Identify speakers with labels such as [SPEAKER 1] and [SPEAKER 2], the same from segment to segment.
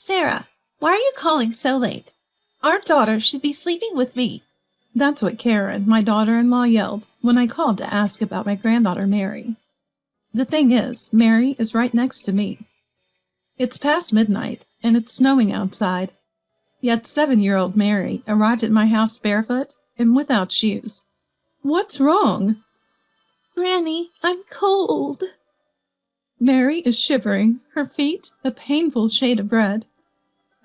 [SPEAKER 1] Sarah, why are you calling so late? Our daughter should be sleeping with me.
[SPEAKER 2] That's what Karen, my daughter-in-law, yelled when I called to ask about my granddaughter Mary. The thing is, Mary is right next to me. It's past midnight, and it's snowing outside. Yet 7-year-old Mary arrived at my house barefoot and without shoes. What's wrong?
[SPEAKER 1] Granny, I'm cold.
[SPEAKER 2] Mary is shivering, her feet a painful shade of red.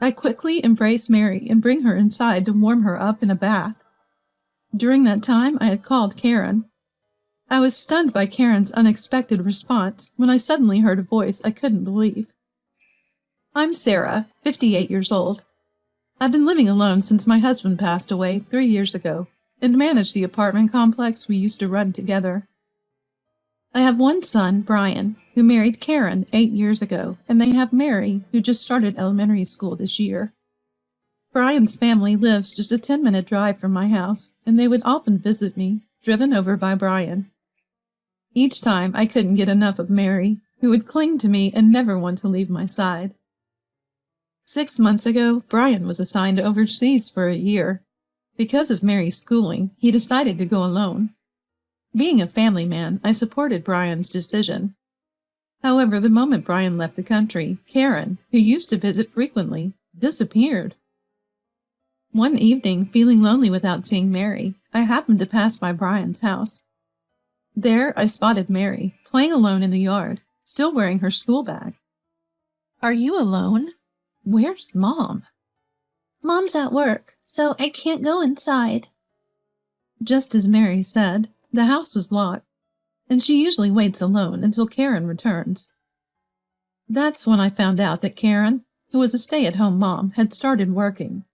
[SPEAKER 2] I quickly embrace Mary and bring her inside to warm her up in a bath. During that time, I had called Karen. I was stunned by Karen's unexpected response when I suddenly heard a voice I couldn't believe. I'm Sarah, 58 years old. I've been living alone since my husband passed away 3 years ago and manage the apartment complex we used to run together. I have one son, Brian, who married Karen 8 years ago, and they have Mary, who just started elementary school this year. Brian's family lives just a 10-minute drive from my house, and they would often visit me, driven over by Brian. Each time I couldn't get enough of Mary, who would cling to me and never want to leave my side. 6 months ago, Brian was assigned overseas for a year. Because of Mary's schooling, he decided to go alone. Being a family man, I supported Brian's decision. However, the moment Brian left the country, Karen, who used to visit frequently, disappeared. One evening, feeling lonely without seeing Mary, I happened to pass by Brian's house. There, I spotted Mary, playing alone in the yard, still wearing her school bag.
[SPEAKER 1] Are you alone?
[SPEAKER 2] Where's Mom?
[SPEAKER 1] Mom's at work, so I can't go inside.
[SPEAKER 2] Just as Mary said, the house was locked, and she usually waits alone until Karen returns. That's when I found out that Karen, who was a stay-at-home mom, had started working.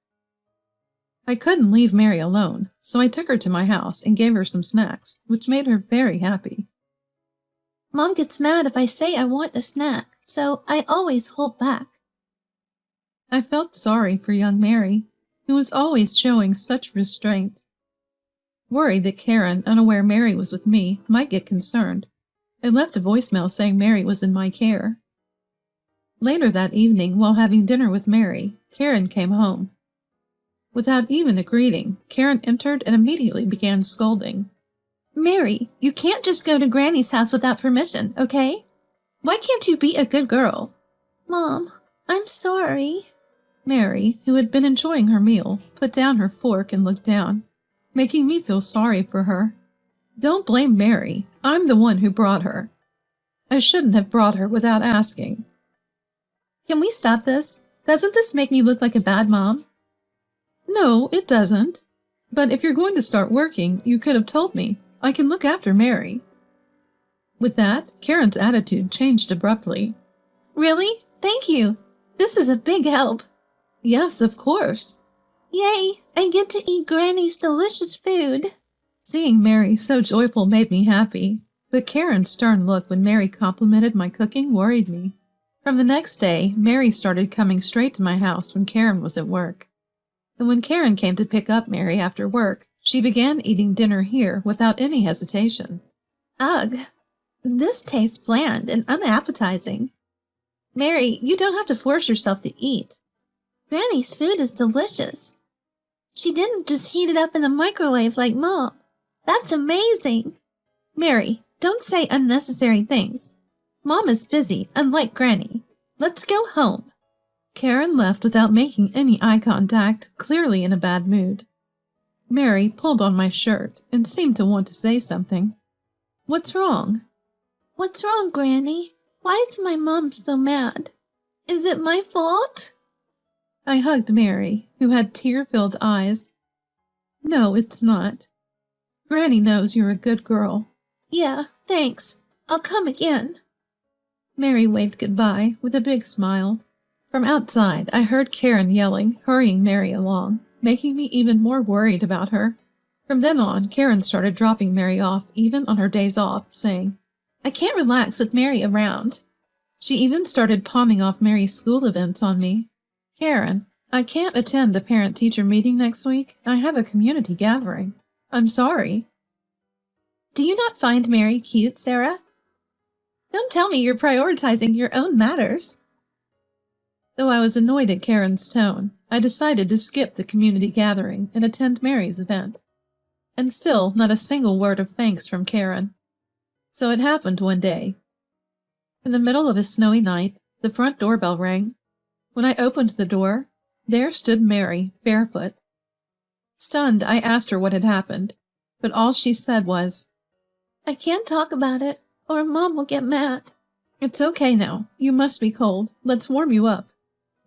[SPEAKER 2] I couldn't leave Mary alone, so I took her to my house and gave her some snacks, which made her very happy.
[SPEAKER 1] Mom gets mad if I say I want a snack, so I always hold back.
[SPEAKER 2] I felt sorry for young Mary, who was always showing such restraint. Worried that Karen, unaware Mary was with me, might get concerned, I left a voicemail saying Mary was in my care. Later that evening, while having dinner with Mary, Karen came home. Without even a greeting, Karen entered and immediately began scolding.
[SPEAKER 1] Mary, you can't just go to Granny's house without permission, okay? Why can't you be a good girl? Mom, I'm sorry.
[SPEAKER 2] Mary, who had been enjoying her meal, put down her fork and looked down, making me feel sorry for her. Don't blame Mary. I'm the one who brought her. I shouldn't have brought her without asking.
[SPEAKER 1] Can we stop this? Doesn't this make me look like a bad mom?
[SPEAKER 2] No, it doesn't. But if you're going to start working, you could have told me. I can look after Mary. With that, Karen's attitude changed abruptly.
[SPEAKER 1] Really? Thank you. This is a big help.
[SPEAKER 2] Yes, of course.
[SPEAKER 1] Yay! I get to eat Granny's delicious food.
[SPEAKER 2] Seeing Mary so joyful made me happy, but Karen's stern look when Mary complimented my cooking worried me. From the next day, Mary started coming straight to my house when Karen was at work. And when Karen came to pick up Mary after work, she began eating dinner here without any hesitation.
[SPEAKER 1] Ugh, this tastes bland and unappetizing. Mary, you don't have to force yourself to eat. Granny's food is delicious. She didn't just heat it up in the microwave like Mom. That's amazing. Mary, don't say unnecessary things. Mom is busy, unlike Granny. Let's go home.
[SPEAKER 2] Karen left without making any eye contact, clearly in a bad mood. Mary pulled on my shirt and seemed to want to say something. What's wrong?
[SPEAKER 1] What's wrong, Granny? Why is my mom so mad? Is it my fault?
[SPEAKER 2] I hugged Mary, who had tear-filled eyes. No, it's not. Granny knows you're a good girl.
[SPEAKER 1] Yeah, thanks. I'll come again.
[SPEAKER 2] Mary waved goodbye with a big smile. From outside, I heard Karen yelling, hurrying Mary along, making me even more worried about her. From then on, Karen started dropping Mary off even on her days off, saying, I can't relax with Mary around. She even started palming off Mary's school events on me. Karen, I can't attend the parent-teacher meeting next week. I have a community gathering. I'm sorry.
[SPEAKER 1] Do you not find Mary cute, Sarah? Don't tell me you're prioritizing your own matters.
[SPEAKER 2] Though I was annoyed at Karen's tone, I decided to skip the community gathering and attend Mary's event. And still not a single word of thanks from Karen. So it happened one day. In the middle of a snowy night, the front doorbell rang. When I opened the door, there stood Mary, barefoot. Stunned, I asked her what had happened, but all she said was,
[SPEAKER 1] "I can't talk about it, or Mom will get mad."
[SPEAKER 2] "It's okay now. You must be cold. Let's warm you up."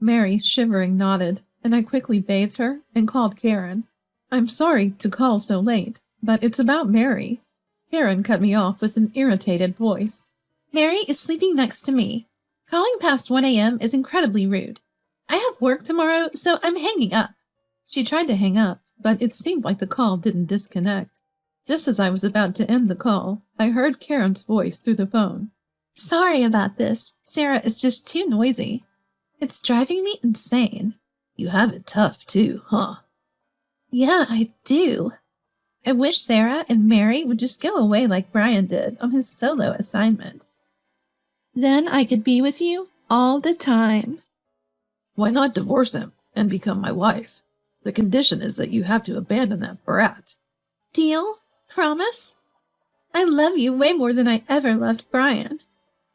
[SPEAKER 2] Mary, shivering, nodded, and I quickly bathed her and called Karen. "I'm sorry to call so late, but it's about Mary." Karen cut me off with an irritated voice.
[SPEAKER 1] "Mary is sleeping next to me. Calling past 1 a.m. is incredibly rude. I have work tomorrow, so I'm hanging up."
[SPEAKER 2] She tried to hang up, but it seemed like the call didn't disconnect. Just as I was about to end the call, I heard Karen's voice through the phone.
[SPEAKER 1] "Sorry about this. Sarah is just too noisy. It's driving me insane."
[SPEAKER 3] "You have it tough, too, huh?"
[SPEAKER 1] "Yeah, I do. I wish Sarah and Mary would just go away like Brian did on his solo assignment. Then I could be with you all the time."
[SPEAKER 3] "Why not divorce him and become my wife? The condition is that you have to abandon that brat."
[SPEAKER 1] "Deal? Promise? I love you way more than I ever loved Brian."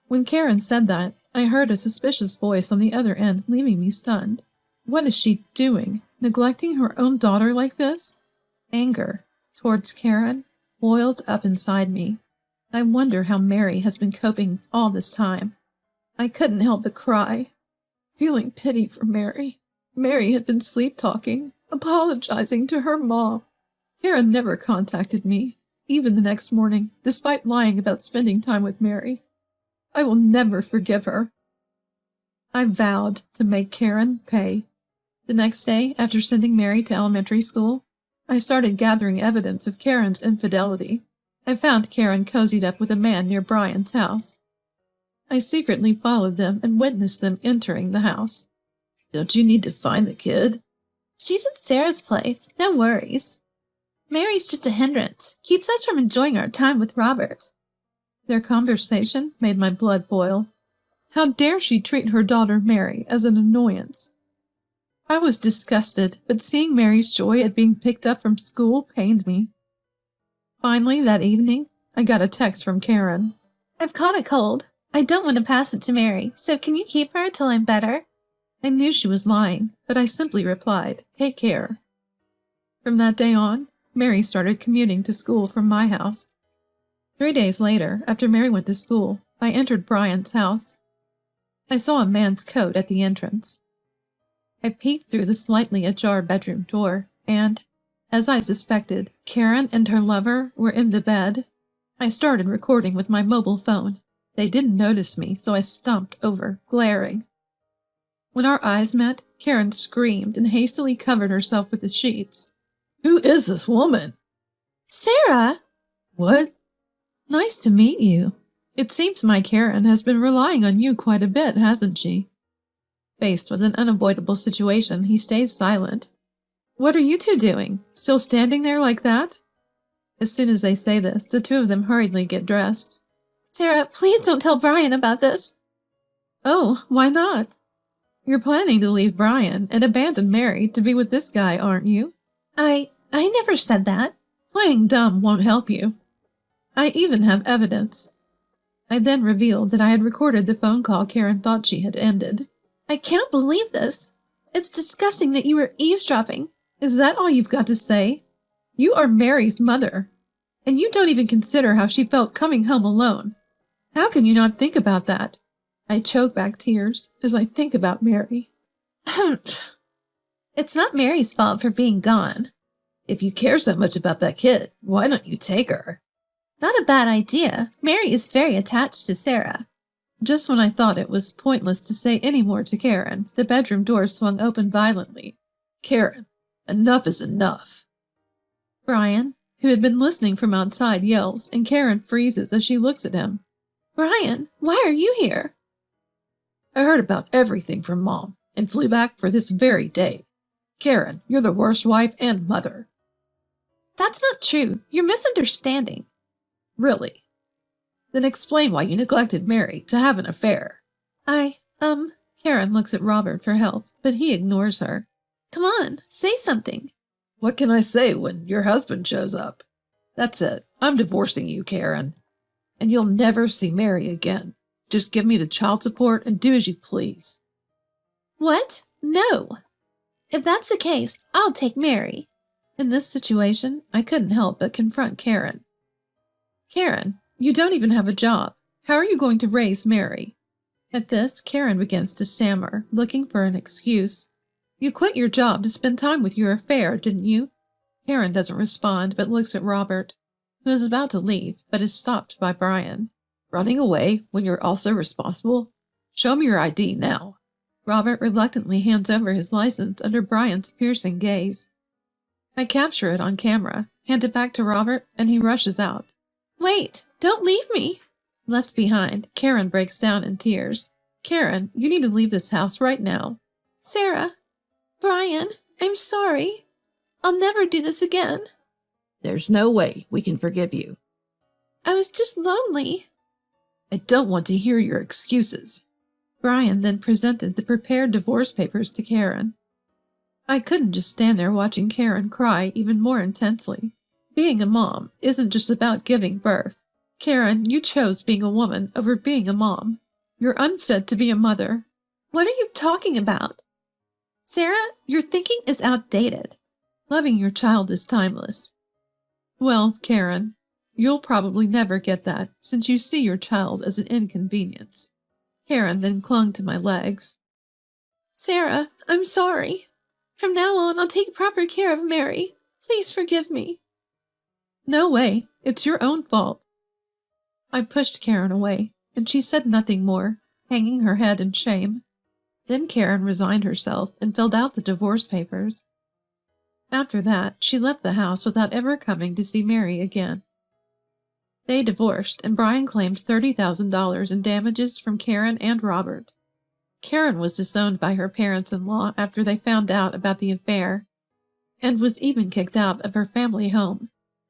[SPEAKER 2] When Karen said that, I heard a suspicious voice on the other end, leaving me stunned. What is she doing? Neglecting her own daughter like this? Anger towards Karen boiled up inside me. I wonder how Mary has been coping all this time. I couldn't help but cry, feeling pity for Mary. Mary had been sleep-talking, apologizing to her mom. Karen never contacted me, even the next morning, despite lying about spending time with Mary. I will never forgive her. I vowed to make Karen pay. The next day, after sending Mary to elementary school, I started gathering evidence of Karen's infidelity. I found Karen cozied up with a man near Brian's house. I secretly followed them and witnessed them entering the house.
[SPEAKER 3] "Don't you need to find the kid?"
[SPEAKER 1] "She's at Sarah's place. No worries. Mary's just a hindrance. Keeps us from enjoying our time with Robert."
[SPEAKER 2] Their conversation made my blood boil. How dare she treat her daughter Mary as an annoyance? I was disgusted, but seeing Mary's joy at being picked up from school pained me. Finally, that evening, I got a text from Karen.
[SPEAKER 1] "I've caught a cold. I don't want to pass it to Mary, so can you keep her till I'm better?"
[SPEAKER 2] I knew she was lying, but I simply replied, "Take care." From that day on, Mary started commuting to school from my house. 3 days later, after Mary went to school, I entered Brian's house. I saw a man's coat at the entrance. I peeked through the slightly ajar bedroom door, and, as I suspected, Karen and her lover were in the bed. I started recording with my mobile phone. They didn't notice me, so I stomped over, glaring. When our eyes met, Karen screamed and hastily covered herself with the sheets.
[SPEAKER 3] "Who is this woman?"
[SPEAKER 1] "Sarah!"
[SPEAKER 3] "What?"
[SPEAKER 2] "Nice to meet you. It seems my Karen has been relying on you quite a bit, hasn't she?" Faced with an unavoidable situation, he stays silent. "What are you two doing? Still standing there like that?" As soon as they say this, the two of them hurriedly get dressed.
[SPEAKER 1] "Sarah, please don't tell Brian about this."
[SPEAKER 2] "Oh, why not? You're planning to leave Brian and abandon Mary to be with this guy, aren't you?"
[SPEAKER 1] I never said that."
[SPEAKER 2] "Playing dumb won't help you. I even have evidence." I then revealed that I had recorded the phone call Karen thought she had ended.
[SPEAKER 1] "I can't believe this. It's disgusting that you were eavesdropping."
[SPEAKER 2] "Is that all you've got to say? You are Mary's mother, and you don't even consider how she felt coming home alone. How can you not think about that?" I choke back tears as I think about Mary.
[SPEAKER 1] "It's not Mary's fault for being gone."
[SPEAKER 3] "If you care so much about that kid, why don't you take her?"
[SPEAKER 1] "Not a bad idea. Mary is very attached to Sarah."
[SPEAKER 2] Just when I thought it was pointless to say any more to Karen, the bedroom door swung open violently.
[SPEAKER 3] "Karen, enough is enough."
[SPEAKER 2] Brian, who had been listening from outside, yells, and Karen freezes as she looks at him.
[SPEAKER 1] "Brian, why are you here?"
[SPEAKER 3] "I heard about everything from Mom and flew back for this very day. Karen, you're the worst wife and mother."
[SPEAKER 1] "That's not true. You're misunderstanding."
[SPEAKER 3] "Really? Then explain why you neglected Mary to have an affair."
[SPEAKER 2] Karen looks at Robert for help, but he ignores her.
[SPEAKER 1] Come on, say something.
[SPEAKER 3] What can I say when your husband shows up? That's it. I'm divorcing you, Karen. And you'll never see Mary again. Just give me the child support and do as you please.
[SPEAKER 1] What? No. If that's the case, I'll take Mary.
[SPEAKER 2] In this situation, I couldn't help but confront Karen. Karen, you don't even have a job. How are you going to raise Mary? At this, Karen begins to stammer, looking for an excuse. You quit your job to spend time with your affair, didn't you? Karen doesn't respond, but looks at Robert, who is about to leave, but is stopped by Brian.
[SPEAKER 3] Running away when you're also responsible? Show me your ID now.
[SPEAKER 2] Robert reluctantly hands over his license under Brian's piercing gaze. I capture it on camera, hand it back to Robert, and he rushes out.
[SPEAKER 1] Wait, don't leave me.
[SPEAKER 2] Left behind, Karen breaks down in tears. Karen, you need to leave this house right now.
[SPEAKER 1] Sarah, Brian, I'm sorry. I'll never do this again.
[SPEAKER 3] There's no way we can forgive you.
[SPEAKER 1] I was just lonely.
[SPEAKER 3] I don't want to hear your excuses.
[SPEAKER 2] Brian then presented the prepared divorce papers to Karen. I couldn't just stand there watching Karen cry even more intensely. Being a mom isn't just about giving birth. Karen, you chose being a woman over being a mom. You're unfit to be a mother.
[SPEAKER 1] What are you talking about? Sarah, your thinking is outdated.
[SPEAKER 2] Loving your child is timeless. Well, Karen, you'll probably never get that since you see your child as an inconvenience. Karen then clung to my legs.
[SPEAKER 1] Sarah, I'm sorry. From now on, I'll take proper care of Mary. Please forgive me.
[SPEAKER 2] No way. It's your own fault. I pushed Karen away, and she said nothing more, hanging her head in shame. Then Karen resigned herself and filled out the divorce papers. After that, she left the house without ever coming to see Mary again. They divorced, and Brian claimed $30,000 in damages from Karen and Robert. Karen was disowned by her parents-in-law after they found out about the affair, and was even kicked out of her family home.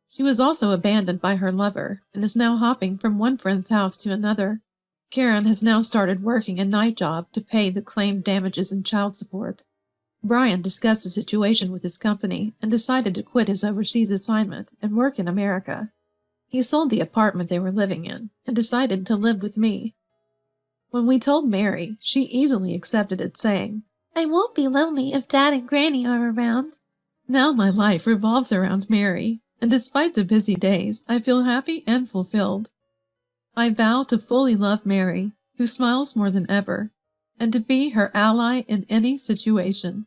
[SPEAKER 2] She was also abandoned by her lover, and is now hopping from one friend's house to another. Karen has now started working a night job to pay the claimed damages and child support. Brian discussed the situation with his company and decided to quit his overseas assignment and work in America. He sold the apartment they were living in and decided to live with me. When we told Mary, she easily accepted it, saying,
[SPEAKER 1] I won't be lonely if Dad and Granny are around.
[SPEAKER 2] Now my life revolves around Mary, and despite the busy days, I feel happy and fulfilled. I vow to fully love Mary, who smiles more than ever, and to be her ally in any situation.